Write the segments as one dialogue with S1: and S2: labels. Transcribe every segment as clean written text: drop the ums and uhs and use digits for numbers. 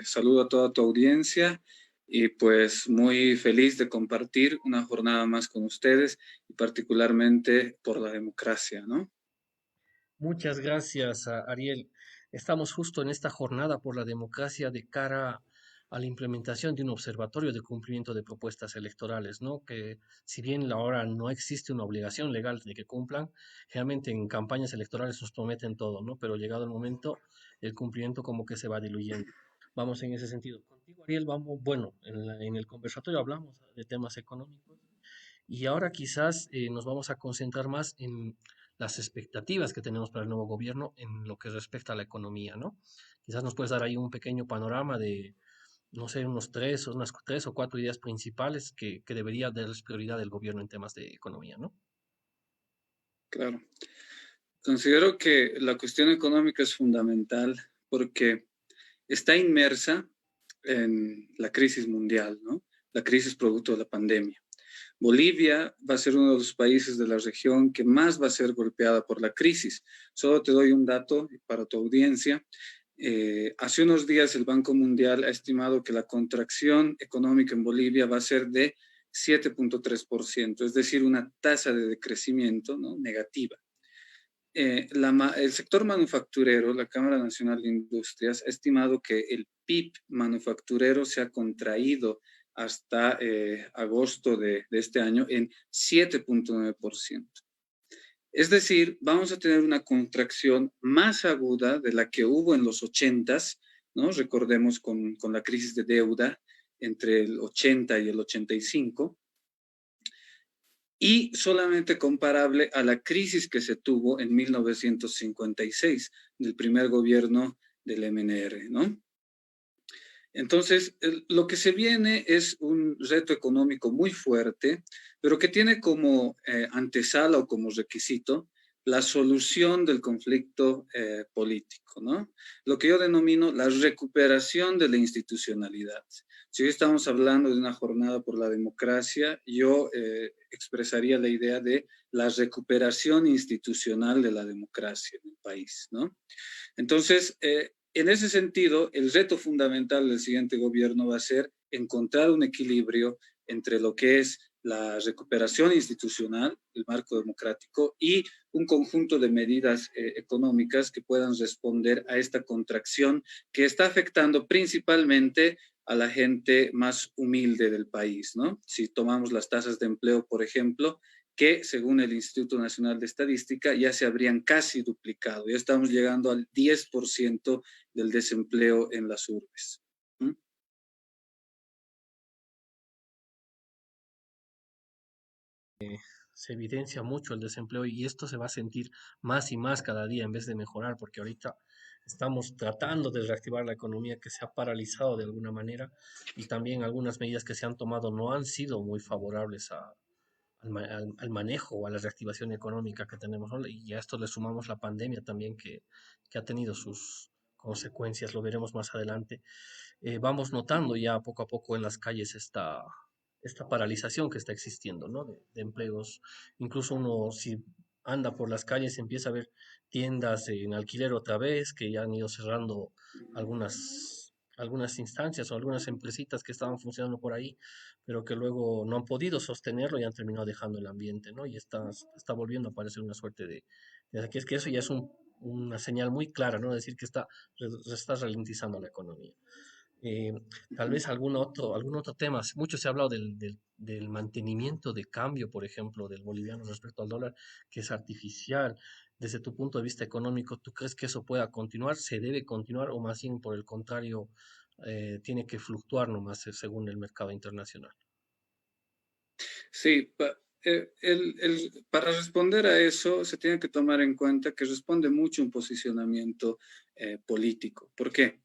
S1: Saludo a toda tu audiencia y pues muy feliz de compartir una jornada más con ustedes y particularmente por la democracia, ¿no?
S2: Muchas gracias, Ariel. Estamos justo en esta jornada por la democracia de cara a la implementación de un observatorio de cumplimiento de propuestas electorales, ¿no? Que si bien ahora no existe una obligación legal de que cumplan, generalmente en campañas electorales nos prometen todo, ¿no? Pero llegado el momento, el cumplimiento como que se va diluyendo. Vamos en ese sentido. Contigo, Ariel, vamos, bueno, en el conversatorio hablamos de temas económicos y ahora quizás nos vamos a concentrar más en las expectativas que tenemos para el nuevo gobierno en lo que respecta a la economía, ¿no? Quizás nos puedes dar ahí un pequeño panorama de, no sé, unas tres o cuatro ideas principales que debería darles prioridad el gobierno en temas de economía, ¿no?
S1: Claro. Considero que la cuestión económica es fundamental porque está inmersa en la crisis mundial, ¿no? La crisis producto de la pandemia. Bolivia va a ser uno de los países de la región que más va a ser golpeada por la crisis. Solo te doy un dato para tu audiencia. Hace unos días el Banco Mundial ha estimado que la contracción económica en Bolivia va a ser de 7,3%, es decir, una tasa de decrecimiento, ¿no?, negativa. El sector manufacturero, la Cámara Nacional de Industrias, ha estimado que el PIB manufacturero se ha contraído hasta agosto de este año en 7,9%. Es decir, vamos a tener una contracción más aguda de la que hubo en los 80s, ¿no? Recordemos con la crisis de deuda entre el 80 y el 85, y solamente comparable a la crisis que se tuvo en 1956, del primer gobierno del MNR, ¿no? Entonces, lo que se viene es un reto económico muy fuerte, pero que tiene como antesala o como requisito la solución del conflicto político, ¿no? Lo que yo denomino la recuperación de la institucionalidad. Si hoy estamos hablando de una jornada por la democracia, yo expresaría la idea de la recuperación institucional de la democracia en el país, ¿no? Entonces, en ese sentido, el reto fundamental del siguiente gobierno va a ser encontrar un equilibrio entre lo que es la recuperación institucional, el marco democrático, y un conjunto de medidas económicas que puedan responder a esta contracción que está afectando principalmente a la gente más humilde del país, ¿no? Si tomamos las tasas de empleo, por ejemplo, que según el Instituto Nacional de Estadística ya se habrían casi duplicado. Ya estamos llegando al 10% del desempleo en las urbes. ¿Mm?
S2: Se evidencia mucho el desempleo y esto se va a sentir más y más cada día en vez de mejorar, porque ahorita estamos tratando de reactivar la economía que se ha paralizado de alguna manera y también algunas medidas que se han tomado no han sido muy favorables al manejo o a la reactivación económica que tenemos, ¿no? Y a esto le sumamos la pandemia también que ha tenido sus consecuencias, lo veremos más adelante. Vamos notando ya poco a poco en las calles esta paralización que está existiendo, ¿no? De empleos. Incluso uno, si anda por las calles, empieza a ver tiendas en alquiler otra vez, que ya han ido cerrando algunas instancias o algunas empresitas que estaban funcionando por ahí, pero que luego no han podido sostenerlo y han terminado dejando el ambiente, ¿no? Y está volviendo a aparecer una suerte de que es que eso ya es una señal muy clara, ¿no? Decir que está ralentizando la economía. Eh, Tal vez algún otro tema. Mucho se ha hablado del mantenimiento de cambio, por ejemplo, del boliviano respecto al dólar, que es artificial. Desde tu punto de vista económico, ¿tú crees que eso pueda continuar? ¿Se debe continuar o más bien por el contrario, tiene que fluctuar nomás según el mercado internacional?
S1: Sí, para responder a eso se tiene que tomar en cuenta que responde mucho un posicionamiento político. ¿Por qué?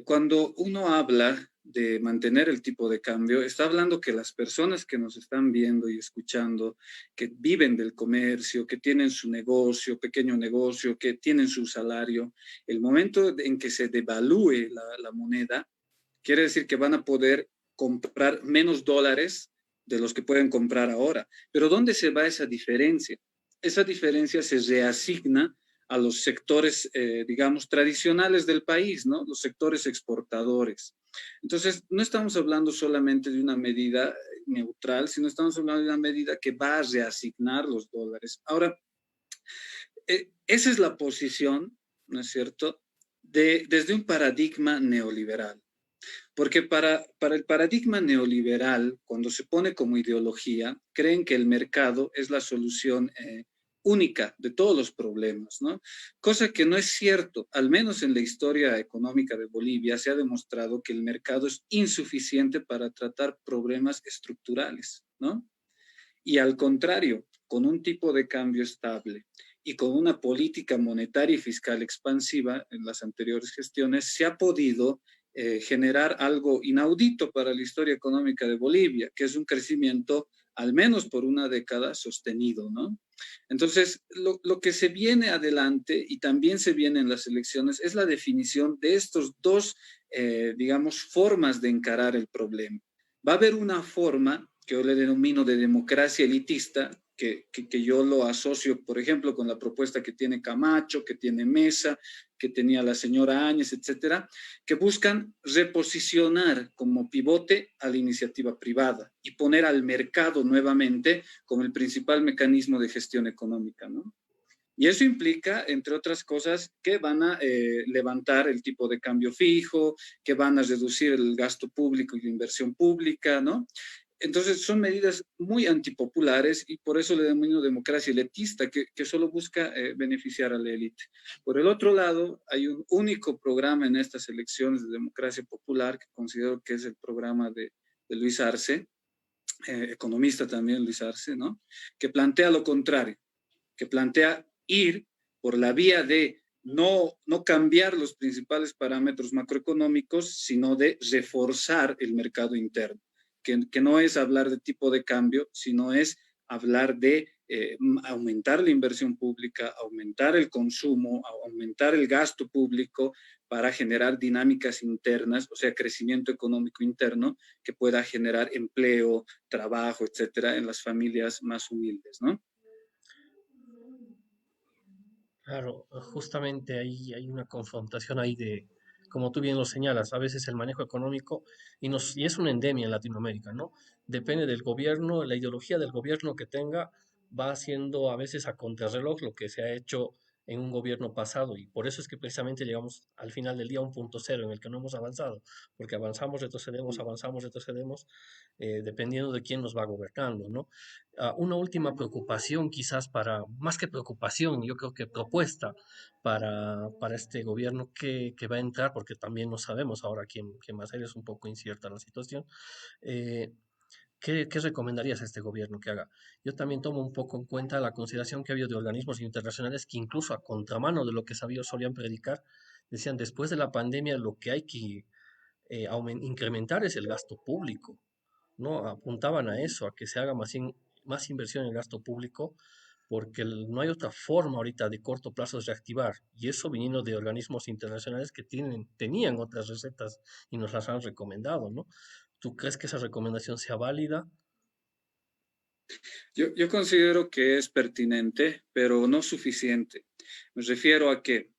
S1: Cuando uno habla de mantener el tipo de cambio, está hablando que las personas que nos están viendo y escuchando, que viven del comercio, que tienen su negocio, pequeño negocio, que tienen su salario, el momento en que se devalúe la moneda, quiere decir que van a poder comprar menos dólares de los que pueden comprar ahora. Pero ¿dónde se va esa diferencia? Esa diferencia se reasigna a los sectores, digamos, tradicionales del país, ¿no? Los sectores exportadores. Entonces, no estamos hablando solamente de una medida neutral, sino estamos hablando de una medida que va a reasignar los dólares. Ahora, esa es la posición, ¿no es cierto?, desde un paradigma neoliberal. Porque para el paradigma neoliberal, cuando se pone como ideología, creen que el mercado es la solución única de todos los problemas, ¿no? Cosa que no es cierto. Al menos en la historia económica de Bolivia se ha demostrado que el mercado es insuficiente para tratar problemas estructurales, ¿no? Y al contrario, con un tipo de cambio estable y con una política monetaria y fiscal expansiva en las anteriores gestiones, se ha podido generar algo inaudito para la historia económica de Bolivia, que es un crecimiento, al menos por una década, sostenido, ¿no? Entonces, lo que se viene adelante y también se viene en las elecciones es la definición de estos dos, digamos, formas de encarar el problema. Va a haber una forma que yo le denomino de democracia elitista, que yo lo asocio, por ejemplo, con la propuesta que tiene Camacho, que tiene Mesa, que tenía la señora Áñez, etcétera, que buscan reposicionar como pivote a la iniciativa privada y poner al mercado nuevamente como el principal mecanismo de gestión económica, ¿no? Y eso implica, entre otras cosas, que van a levantar el tipo de cambio fijo, que van a reducir el gasto público y la inversión pública, ¿no? Entonces son medidas muy antipopulares y por eso le denomino democracia elitista, que solo busca beneficiar a la élite. Por el otro lado, hay un único programa en estas elecciones de democracia popular que considero que es el programa de Luis Arce, economista también Luis Arce, ¿no? Que plantea lo contrario, que plantea ir por la vía de no cambiar los principales parámetros macroeconómicos, sino de reforzar el mercado interno, que no es hablar de tipo de cambio, sino es hablar de aumentar la inversión pública, aumentar el consumo, aumentar el gasto público para generar dinámicas internas, o sea, crecimiento económico interno que pueda generar empleo, trabajo, etcétera, en las familias más humildes, ¿no?
S2: Claro, justamente ahí hay una confrontación ahí de, como tú bien lo señalas, a veces el manejo económico, y es una endemia en Latinoamérica, ¿no? Depende del gobierno, la ideología del gobierno que tenga, va haciendo a veces a contrarreloj lo que se ha hecho en un gobierno pasado, y por eso es que precisamente llegamos al final del día a un punto cero en el que no hemos avanzado, porque avanzamos, retrocedemos, dependiendo de quién nos va gobernando, ¿no? Una última preocupación quizás más que preocupación, yo creo que propuesta para este gobierno que va a entrar, porque también no sabemos ahora quién va a ser, es un poco incierta la situación. eh, ¿Qué recomendarías a este gobierno que haga? Yo también tomo un poco en cuenta la consideración que ha habido de organismos internacionales que incluso a contramano de lo que solían predicar, decían después de la pandemia lo que hay que incrementar es el gasto público, ¿no? Apuntaban a eso, a que se haga más inversión en el gasto público, porque no hay otra forma ahorita de corto plazo de reactivar, y eso viniendo de organismos internacionales que tenían otras recetas y nos las han recomendado, ¿no? ¿Tú crees que esa recomendación sea válida?
S1: Yo considero que es pertinente, pero no suficiente. Me refiero a que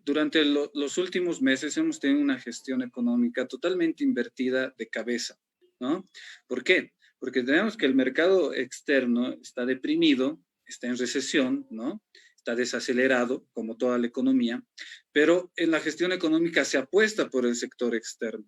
S1: durante los últimos meses hemos tenido una gestión económica totalmente invertida de cabeza, ¿no? ¿Por qué? Porque tenemos que el mercado externo está deprimido, está en recesión, ¿no? Está desacelerado, como toda la economía, pero en la gestión económica se apuesta por el sector externo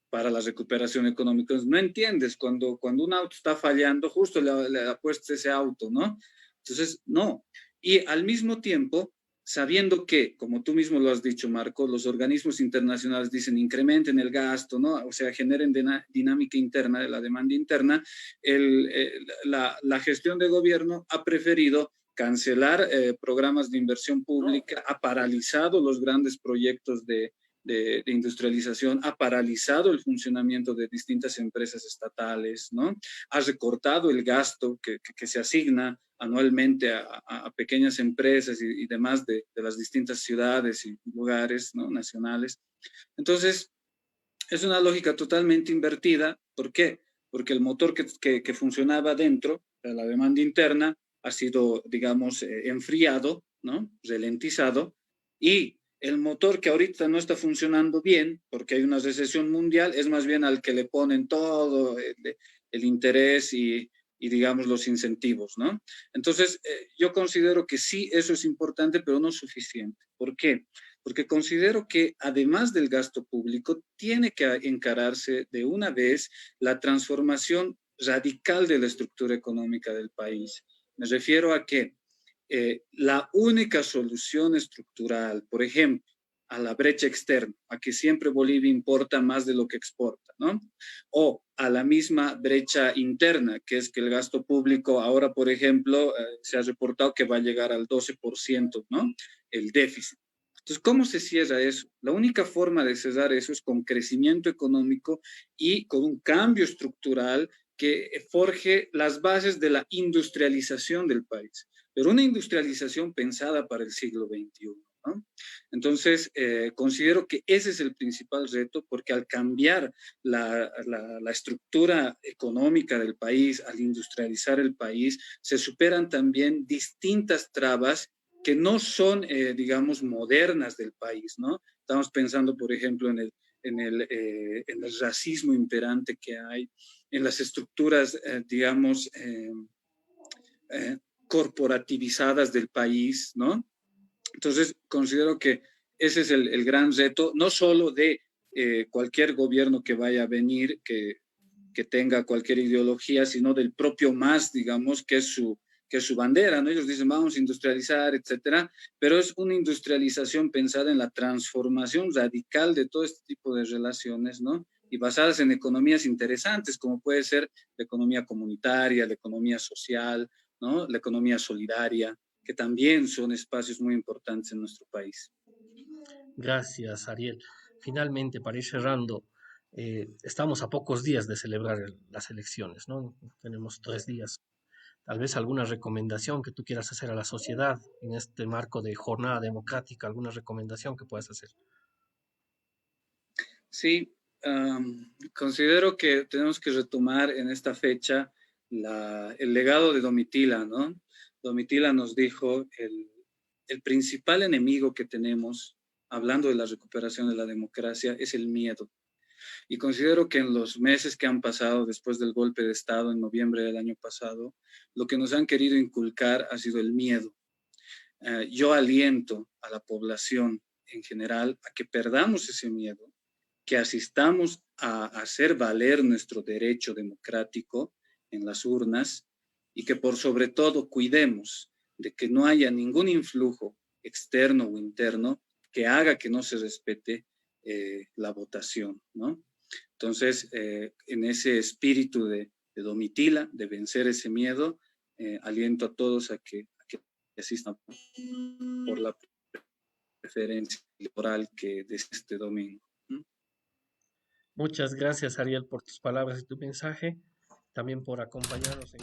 S1: para la recuperación económica. No entiendes, cuando un auto está fallando, justo le apuestas ese auto, ¿no? Entonces, no. Y al mismo tiempo, sabiendo que, como tú mismo lo has dicho, Marco, los organismos internacionales dicen incrementen el gasto, ¿no? O sea, generen dinámica interna de la demanda interna, la gestión de gobierno ha preferido cancelar programas de inversión pública, ha paralizado los grandes proyectos de industrialización, ha paralizado el funcionamiento de distintas empresas estatales, ¿no? Ha recortado el gasto que se asigna anualmente a pequeñas empresas y demás de las distintas ciudades y lugares, ¿no? Nacionales. Entonces, es una lógica totalmente invertida. ¿Por qué? Porque el motor que funcionaba dentro, la demanda interna, ha sido, digamos, enfriado, ¿no? Ralentizado, y el motor que ahorita no está funcionando bien, porque hay una recesión mundial, es más bien al que le ponen todo el interés y, digamos, los incentivos, ¿no? Entonces, yo considero que sí, eso es importante, pero no suficiente. ¿Por qué? Porque considero que además del gasto público, tiene que encararse de una vez la transformación radical de la estructura económica del país. Me refiero a que la única solución estructural, por ejemplo, a la brecha externa, a que siempre Bolivia importa más de lo que exporta, ¿no? O a la misma brecha interna, que es que el gasto público ahora, por ejemplo, se ha reportado que va a llegar al 12%, ¿no? El déficit. Entonces, ¿cómo se cierra eso? La única forma de cerrar eso es con crecimiento económico y con un cambio estructural que forje las bases de la industrialización del país, pero una industrialización pensada para el siglo XXI, ¿no? Entonces, considero que ese es el principal reto, porque al cambiar la estructura económica del país, al industrializar el país, se superan también distintas trabas que no son, digamos, modernas del país, ¿no? Estamos pensando, por ejemplo, en el racismo imperante que hay, en las estructuras, digamos, eh, corporativizadas del país, ¿no? Entonces, considero que ese es el gran reto, no solo de cualquier gobierno que vaya a venir, que tenga cualquier ideología, sino del propio MAS, digamos, que es su bandera, ¿no? Ellos dicen, vamos a industrializar, etcétera, pero es una industrialización pensada en la transformación radical de todo este tipo de relaciones, ¿no? Y basadas en economías interesantes, como puede ser la economía comunitaria, la economía social, ¿no? La economía solidaria, que también son espacios muy importantes en nuestro país.
S2: Gracias, Ariel. Finalmente, para ir cerrando, estamos a pocos días de celebrar las elecciones, ¿no? Tenemos 3 días. Tal vez alguna recomendación que tú quieras hacer a la sociedad en este marco de jornada democrática, alguna recomendación que puedas hacer.
S1: Sí, considero que tenemos que retomar en esta fecha el legado de Domitila, ¿no? Domitila nos dijo el principal enemigo que tenemos, hablando de la recuperación de la democracia, es el miedo. Y considero que en los meses que han pasado después del golpe de Estado en noviembre del año pasado, lo que nos han querido inculcar ha sido el miedo. Yo aliento a la población en general a que perdamos ese miedo, que asistamos a hacer valer nuestro derecho democrático en las urnas y que por sobre todo cuidemos de que no haya ningún influjo externo o interno que haga que no se respete la votación, ¿no? Entonces, en ese espíritu de Domitila, de vencer ese miedo, aliento a todos a que asistan por la preferencia electoral que de este domingo. ¿No?
S2: Muchas gracias, Ariel, por tus palabras y tu mensaje, también por acompañarnos en